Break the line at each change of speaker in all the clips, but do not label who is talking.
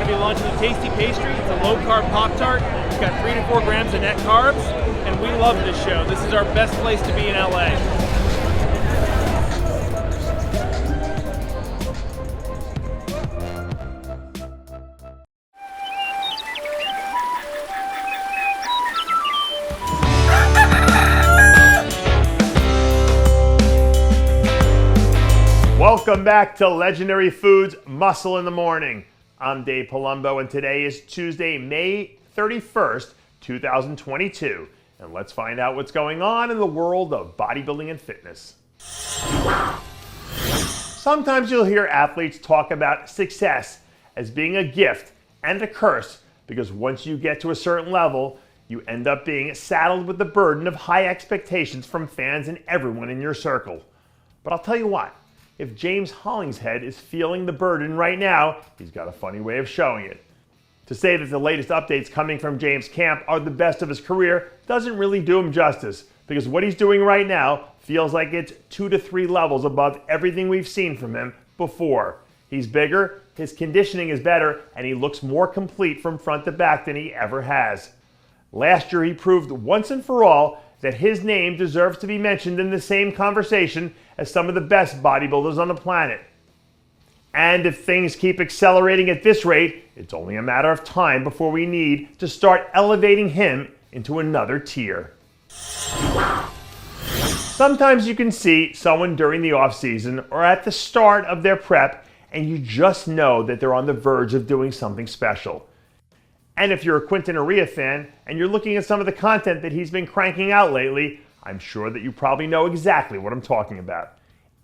to be launching a tasty pastry. It's a low-carb Pop-Tart. It's got 3 to 4 grams of net carbs, and we love this show. This is our best place to be in LA.
Welcome back to Legendary Foods Muscle in the Morning. I'm Dave Palumbo, and today is Tuesday, May 31st, 2022. And let's find out what's going on in the world of bodybuilding and fitness. Sometimes you'll hear athletes talk about success as being a gift and a curse, because once you get to a certain level, you end up being saddled with the burden of high expectations from fans and everyone in your circle. But I'll tell you what. If James Hollingshead is feeling the burden right now, he's got a funny way of showing it. To say that the latest updates coming from James' camp are the best of his career doesn't really do him justice, because what he's doing right now feels like it's 2 to 3 levels above everything we've seen from him before. He's bigger, his conditioning is better, and he looks more complete from front to back than he ever has. Last year he proved once and for all that his name deserves to be mentioned in the same conversation as some of the best bodybuilders on the planet. And if things keep accelerating at this rate, it's only a matter of time before we need to start elevating him into another tier. Sometimes you can see someone during the off season or at the start of their prep, and you just know that they're on the verge of doing something special. And if you're a Quinton Orea fan and you're looking at some of the content that he's been cranking out lately, I'm sure that you probably know exactly what I'm talking about.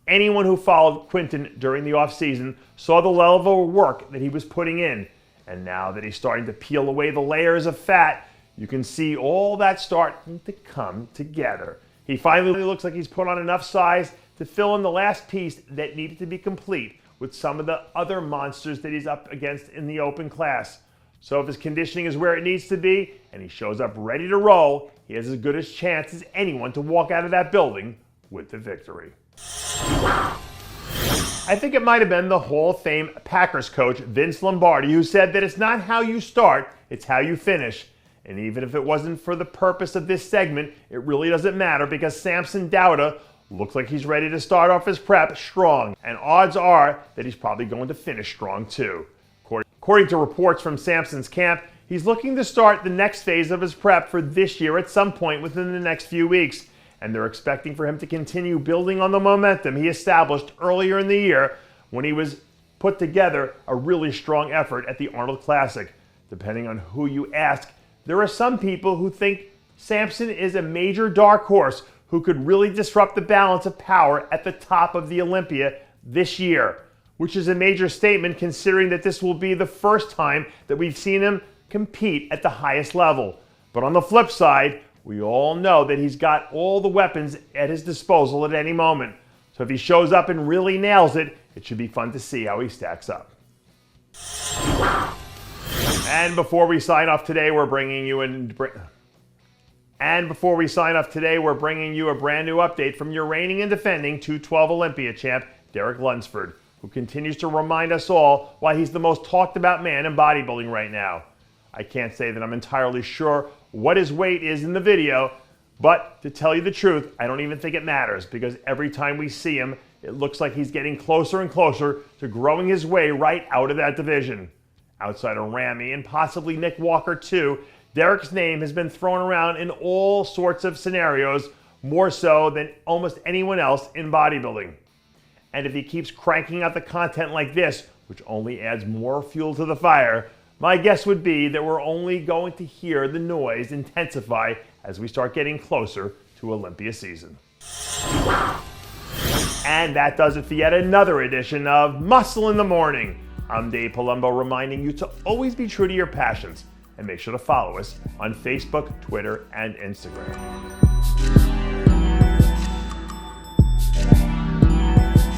Anyone who followed Quinton during the offseason saw the level of work that he was putting in. And now that he's starting to peel away the layers of fat, you can see all that starting to come together. He finally looks like he's put on enough size to fill in the last piece that needed to be complete with some of the other monsters that he's up against in the open class. So if his conditioning is where it needs to be and he shows up ready to roll, he has as good a chance as anyone to walk out of that building with the victory. I think it might have been the Hall of Fame Packers coach Vince Lombardi who said that it's not how you start, it's how you finish. And even if it wasn't for the purpose of this segment, it really doesn't matter, because Samson Dauda looks like he's ready to start off his prep strong. And odds are that he's probably going to finish strong too. According to reports from Samson's camp, he's looking to start the next phase of his prep for this year at some point within the next few weeks. And they're expecting for him to continue building on the momentum he established earlier in the year when he was put together a really strong effort at the Arnold Classic. Depending on who you ask, there are some people who think Samson is a major dark horse who could really disrupt the balance of power at the top of the Olympia this year, which is a major statement considering that this will be the first time that we've seen him compete at the highest level. But on the flip side, we all know that he's got all the weapons at his disposal at any moment. So if he shows up and really nails it, it should be fun to see how he stacks up. And before we sign off today, we're bringing you a brand new update from your reigning and defending 212 Olympia champ, Derek Lunsford, who continues to remind us all why he's the most talked about man in bodybuilding right now. I can't say that I'm entirely sure what his weight is in the video, but to tell you the truth, I don't even think it matters, because every time we see him, it looks like he's getting closer and closer to growing his way right out of that division. Outside of Ramy and possibly Nick Walker too, Derek's name has been thrown around in all sorts of scenarios, more so than almost anyone else in bodybuilding. And if he keeps cranking out the content like this, which only adds more fuel to the fire, my guess would be that we're only going to hear the noise intensify as we start getting closer to Olympia season. And that does it for yet another edition of Muscle in the Morning. I'm Dave Palumbo, reminding you to always be true to your passions, and make sure to follow us on Facebook, Twitter, and Instagram.